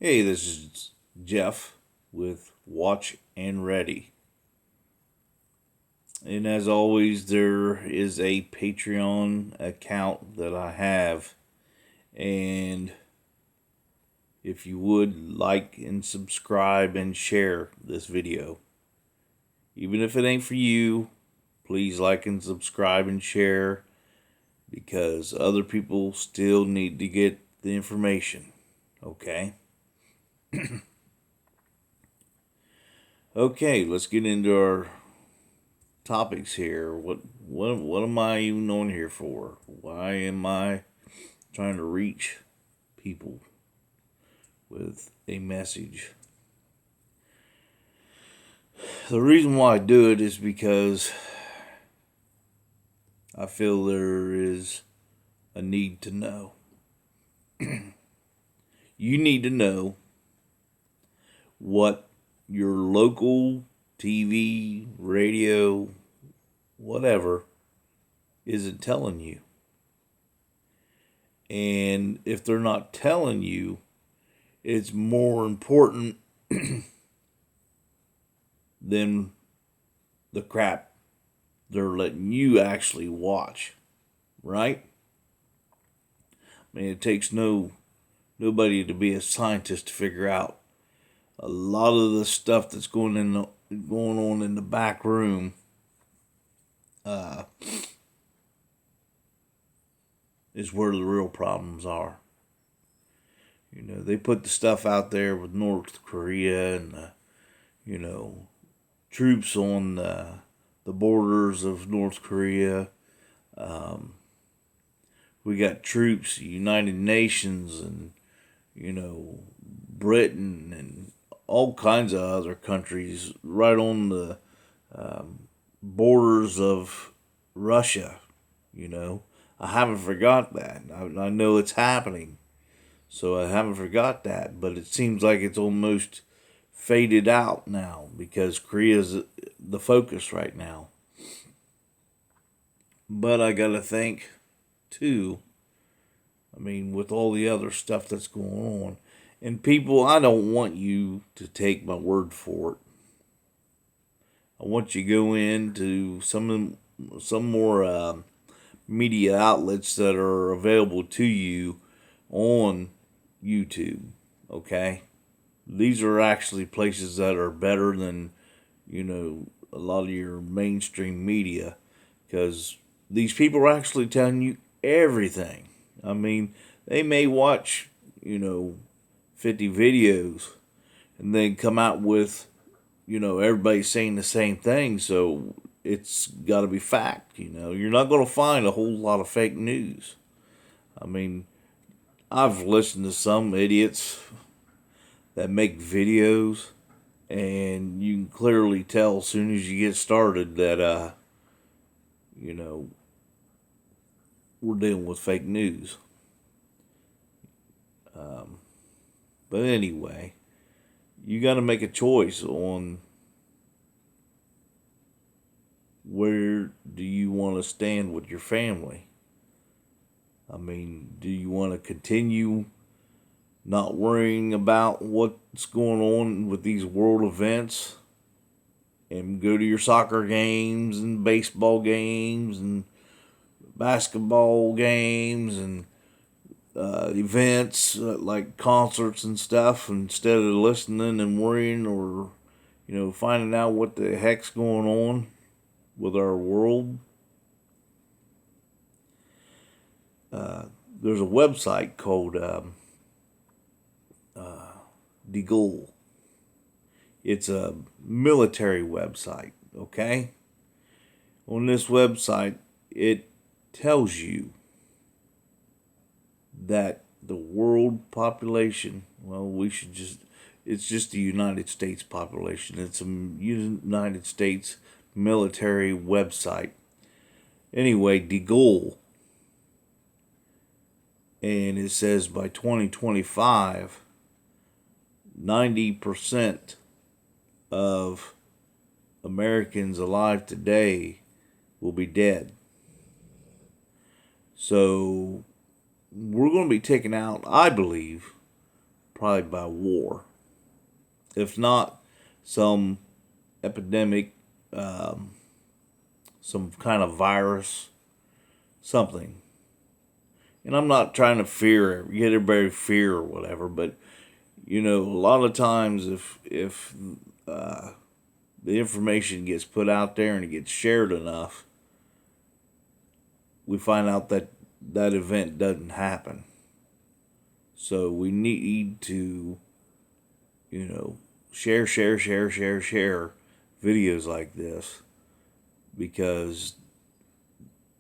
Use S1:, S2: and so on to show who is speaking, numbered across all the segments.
S1: Hey, this is Jeff with Watch and Ready. And as always, there is a Patreon account that I have. And if you would like and subscribe and share this video, even if it ain't for you, please like and subscribe and share because other people still need to get the information. Okay? Okay, let's get into our topics here. What am I even on here for? Why am I trying to reach people with a message? The reason why I do it is because I feel there is a need to know. You need to know what your local TV, radio, whatever isn't telling you. And if they're not telling you, it's more important than the crap they're letting you actually watch, right? I mean, it takes nobody to be a scientist to figure out a lot of the stuff that's going on in the back room. Is where the real problems are. You know, they put the stuff out there with North Korea and troops on the borders of North Korea. We got troops, United Nations, and Britain and all kinds of other countries right on the borders of Russia. I haven't forgot that. I know it's happening, so I haven't forgot that. But it seems like it's almost faded out now because Korea's the focus right now. But I gotta think, too, I mean, with all the other stuff that's going on. And people, I don't want you to take my word for it. I want you to go into some more media outlets that are available to you on YouTube. Okay, these are actually places that are better than a lot of your mainstream media because these people are actually telling you everything. I mean, they may watch 50 videos and then come out with everybody's saying the same thing, so it's got to be fact. You're not going to find a whole lot of fake news. I mean, I've listened to some idiots that make videos, and you can clearly tell as soon as you get started that we're dealing with fake news. But anyway, you got to make a choice on where do you want to stand with your family. I mean, do you want to continue not worrying about what's going on with these world events and go to your soccer games and baseball games and basketball games and events like concerts and stuff instead of listening and worrying or finding out what the heck's going on with our world? There's a website called Deagle. It's a military website, okay? On this website, it tells you that the world population, it's just the United States population. It's a United States military website. Anyway, Deagle. And it says by 2025, 90% of Americans alive today will be dead. So we're going to be taking out, I believe, probably by war. If not, some epidemic, some kind of virus, something. And I'm not trying to get everybody fear or whatever, but a lot of times if the information gets put out there and it gets shared enough, we find out that that event doesn't happen. So we need to, share videos like this, because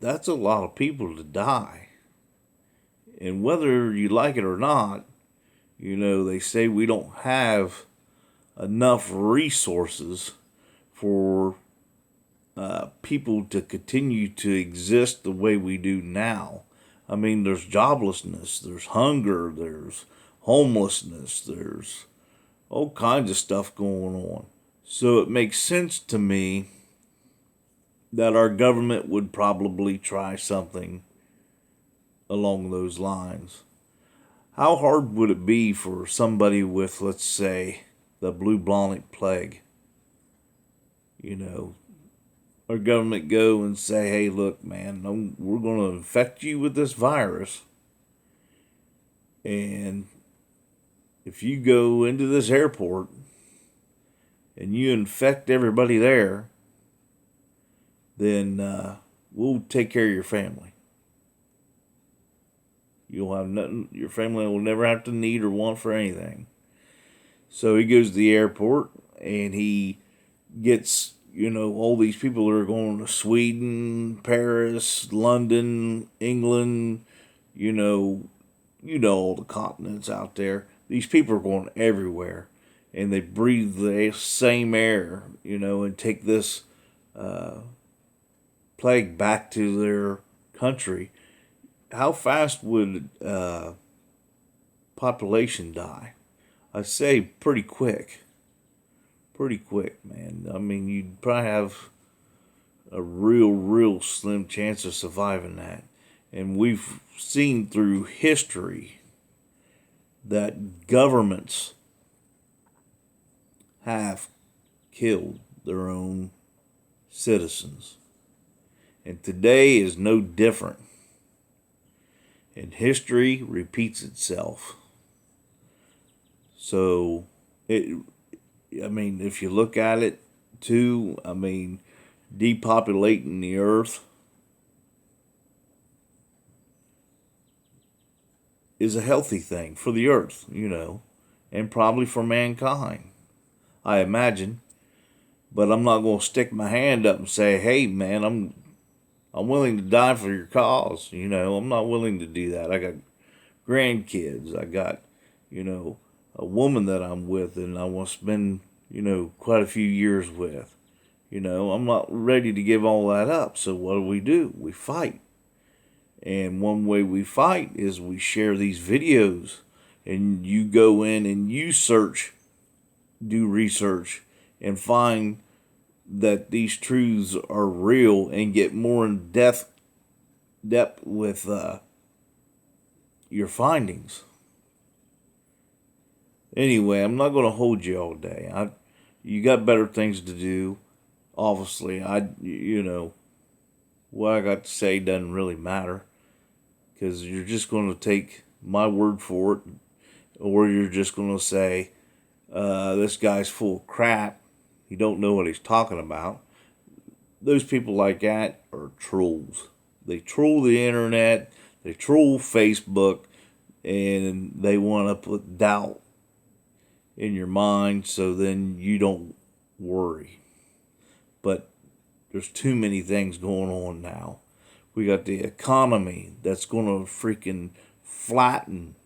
S1: that's a lot of people to die. And whether you like it or not, they say we don't have enough resources for people to continue to exist the way we do now. I mean, there's joblessness, there's hunger, there's homelessness, there's all kinds of stuff going on. So it makes sense to me that our government would probably try something along those lines. How hard would it be for somebody with, let's say, the bubonic plague? Our government go and say, hey, look, man, we're going to infect you with this virus. And if you go into this airport and you infect everybody there, then we'll take care of your family. You'll have nothing. Your family will never have to need or want for anything. So he goes to the airport and he gets, all these people that are going to Sweden, Paris, London, England, all the continents out there. These people are going everywhere, and they breathe the same air, and take this plague back to their country. How fast would population die? I say pretty quick. Pretty quick, man. I mean, you'd probably have a real slim chance of surviving that. And we've seen through history that governments have killed their own citizens. And today is no different. And history repeats itself. So, if you look at it too, depopulating the earth is a healthy thing for the earth, and probably for mankind, I imagine. But I'm not going to stick my hand up and say, hey, man, I'm willing to die for your cause. I'm not willing to do that. I got grandkids. I got, a woman that I'm with and I want to spend, quite a few years with. I'm not ready to give all that up. So what do? We fight. And one way we fight is we share these videos, and you go in and you do research, and find that these truths are real, and get more in depth with your findings. Anyway, I'm not going to hold you all day. You got better things to do. Obviously, what I got to say doesn't really matter, because you're just going to take my word for it, or you're just going to say, this guy's full of crap. He don't know what he's talking about. Those people like that are trolls. They troll the internet, they troll Facebook, and they want to put doubt in your mind so then you don't worry. But there's too many things going on now. We got the economy that's going to freaking flatten.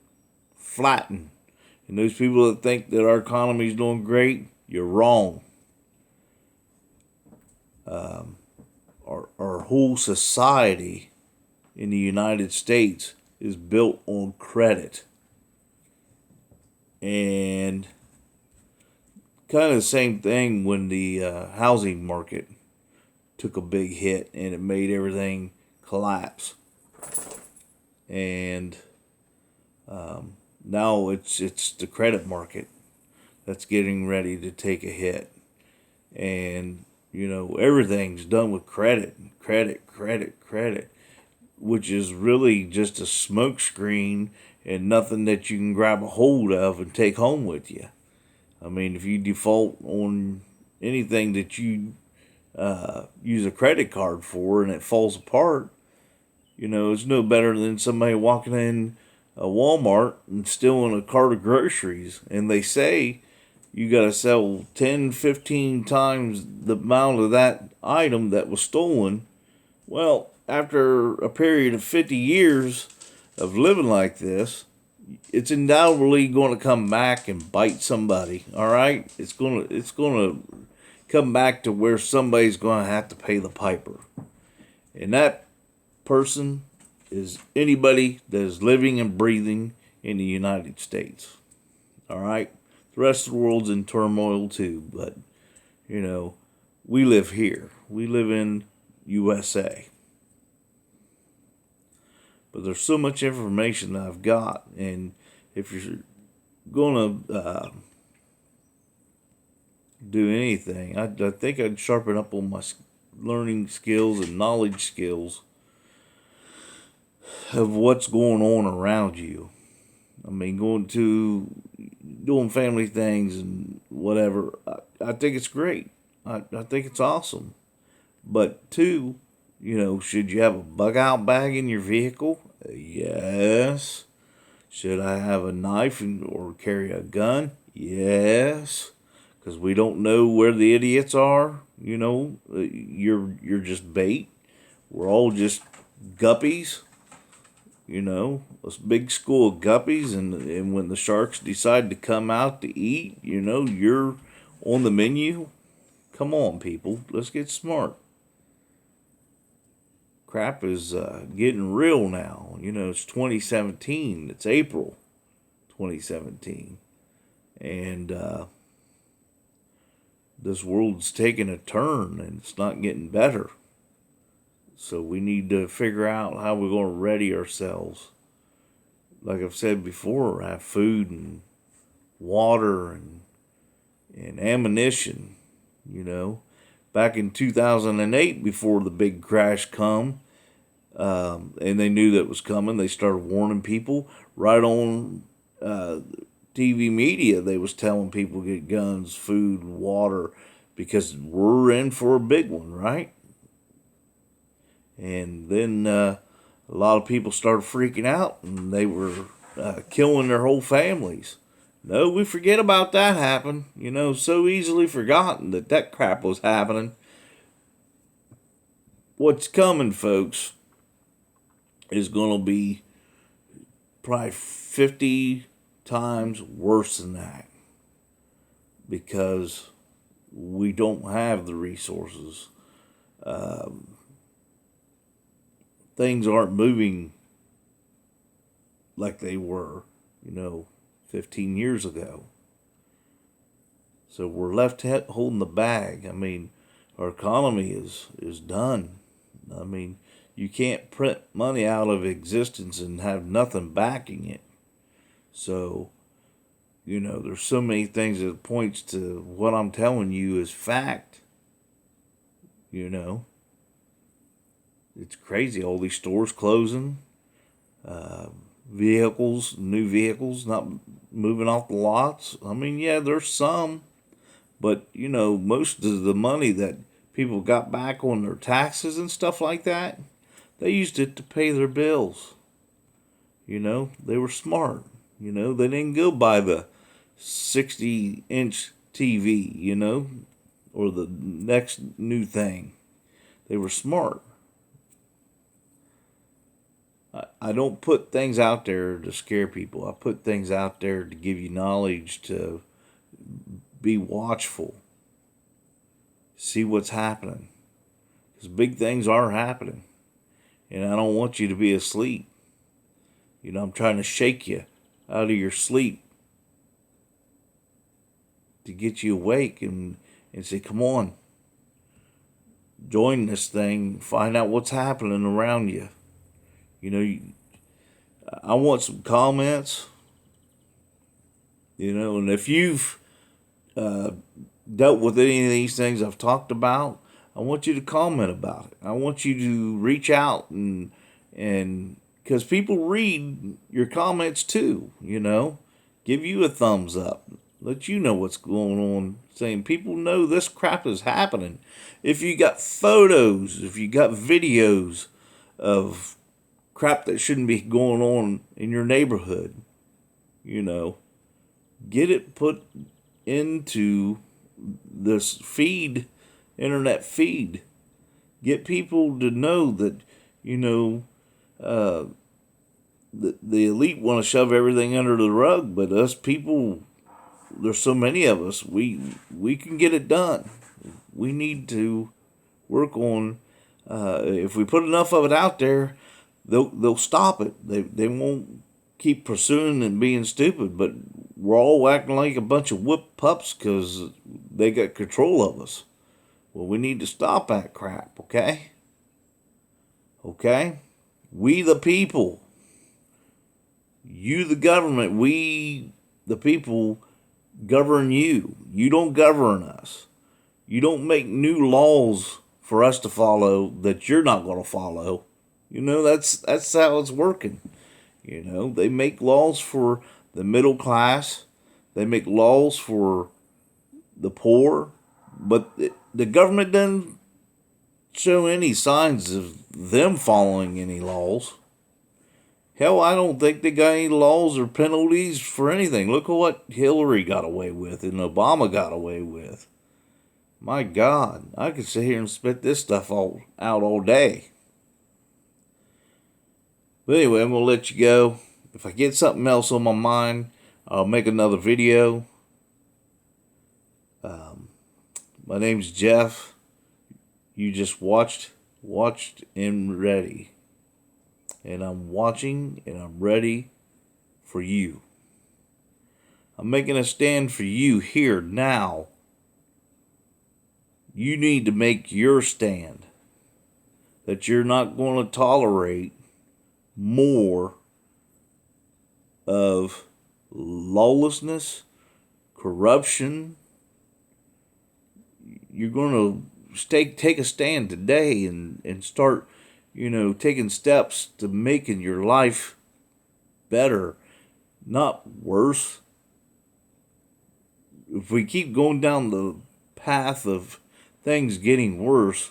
S1: And those people that think that our economy is doing great, you're wrong. Our whole society in the United States is built on credit. And kind of the same thing when the housing market took a big hit and it made everything collapse. And Now it's the credit market that's getting ready to take a hit. And, everything's done with credit, credit, credit, credit, which is really just a smokescreen and nothing that you can grab a hold of and take home with you. I mean, if you default on anything that you use a credit card for and it falls apart, it's no better than somebody walking in a Walmart and stealing a cart of groceries. And they say you got to sell 10, 15 times the amount of that item that was stolen. Well, after a period of 50 years of living like this, it's undoubtedly going to come back and bite somebody. All right, it's going to come back to where somebody's going to have to pay the piper, and that person is anybody that is living and breathing in the United States. All right, the rest of the world's in turmoil too, but we live here. We live in USA. But there's so much information that I've got, and if you're going to do anything, I think I'd sharpen up on my learning skills and knowledge skills of what's going on around you. I mean, doing family things and whatever, I think it's great. I think it's awesome. But two, should you have a bug out bag in your vehicle? Yes. Should I have a knife or carry a gun? Yes. Because we don't know where the idiots are. You're just bait. We're all just guppies. A big school of guppies, and when the sharks decide to come out to eat, you're on the menu. Come on, people. Let's get smart. Crap is getting real now. It's 2017. It's April 2017. And this world's taking a turn, and it's not getting better. So we need to figure out how we're going to ready ourselves. Like I've said before, have food and water and ammunition, Back in 2008, before the big crash come, and they knew that it was coming, they started warning people. Right on TV media, they was telling people to get guns, food, water, because we're in for a big one, right? And then a lot of people started freaking out, and they were killing their whole families. No, we forget about that happened. So easily forgotten that crap was happening. What's coming, folks, is going to be probably 50 times worse than that. Because we don't have the resources. Things aren't moving like they were, 15 years ago. So we're left holding the bag. I mean, our economy is done. I mean, you can't print money out of existence and have nothing backing it. So, there's so many things that points to what I'm telling you is fact. It's crazy. All these stores closing. New vehicles not moving off the lots. I mean, yeah, there's some. But, most of the money that people got back on their taxes and stuff like that, they used it to pay their bills. They were smart. They didn't go buy the 60-inch TV, or the next new thing. They were smart. I don't put things out there to scare people. I put things out there to give you knowledge, to be watchful. See what's happening. Because big things are happening. And I don't want you to be asleep. I'm trying to shake you out of your sleep to get you awake and say, come on. Join this thing. Find out what's happening around you. I want some comments. And if you've dealt with any of these things I've talked about, I want you to comment about it. I want you to reach out and because people read your comments too, give you a thumbs up, let you know what's going on, saying people know this crap is happening. If you got photos, if you got videos of crap that shouldn't be going on in your neighborhood, get it put into this internet feed. Get people to know that, uh, the elite want to shove everything under the rug, but us people, there's so many of us, we can get it done. We need to work on, if we put enough of it out there, they'll stop it. They won't keep pursuing and being stupid, but we're all acting like a bunch of whipped pups because they got control of us. Well, we need to stop that crap, okay? Okay? We the people. You the government. We the people govern you. You don't govern us. You don't make new laws for us to follow that you're not going to follow. That's how it's working. They make laws for the middle class. They make laws for the poor. But the government doesn't show any signs of them following any laws. Hell, I don't think they got any laws or penalties for anything. Look at what Hillary got away with and Obama got away with. My God, I could sit here and spit this stuff out all day. But anyway, I'm going to let you go. If I get something else on my mind, I'll make another video. My name's Jeff. You just watched and ready. And I'm watching and I'm ready for you. I'm making a stand for you here now. You need to make your stand that you're not going to tolerate more of lawlessness, corruption. You're going to take a stand today and start, taking steps to making your life better, not worse. If we keep going down the path of things getting worse,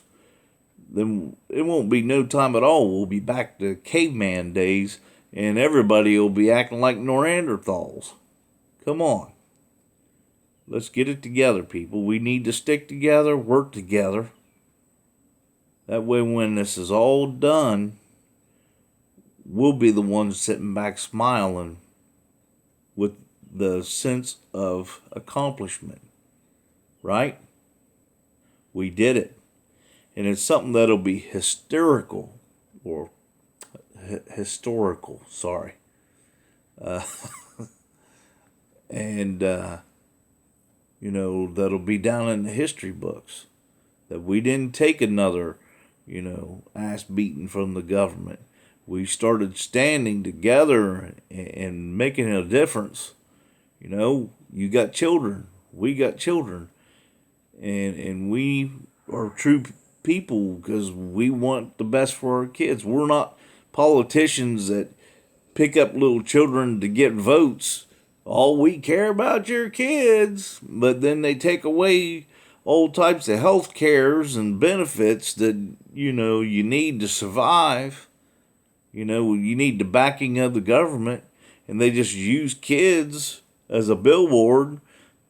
S1: then it won't be no time at all. We'll be back to caveman days, and everybody will be acting like Neanderthals. Come on. Let's get it together, people. We need to stick together, work together. That way, when this is all done, we'll be the ones sitting back smiling with the sense of accomplishment. Right? We did it. And it's something that'll be historical. Sorry. And, that'll be down in the history books. That we didn't take another, ass beating from the government. We started standing together and making a difference. You got children. We got children. And we are true people because we want the best for our kids. We're not politicians that pick up little children to get votes. All we care about your kids, but then they take away all types of health cares and benefits that, you need to survive. You need the backing of the government, and they just use kids as a billboard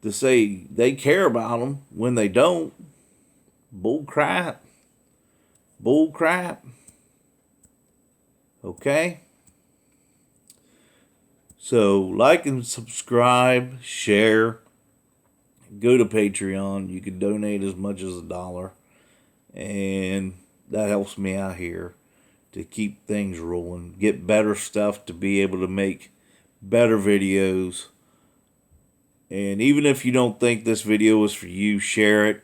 S1: to say they care about them when they don't. Bull crap. Okay? So, like and subscribe, share, go to Patreon. You can donate as much as $1, and that helps me out here to keep things rolling, get better stuff to be able to make better videos. And even if you don't think this video is for you, share it,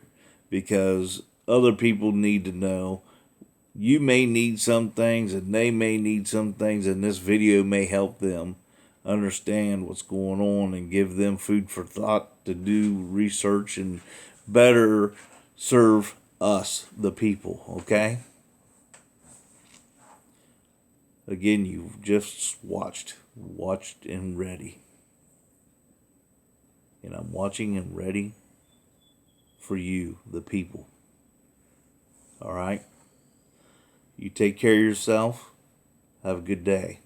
S1: because other people need to know. You may need some things and they may need some things, and this video may help them. understand what's going on and give them food for thought to do research and better serve us, the people, okay? Again, you've just watched and ready. And I'm watching and ready for you, the people. All right? You take care of yourself. Have a good day.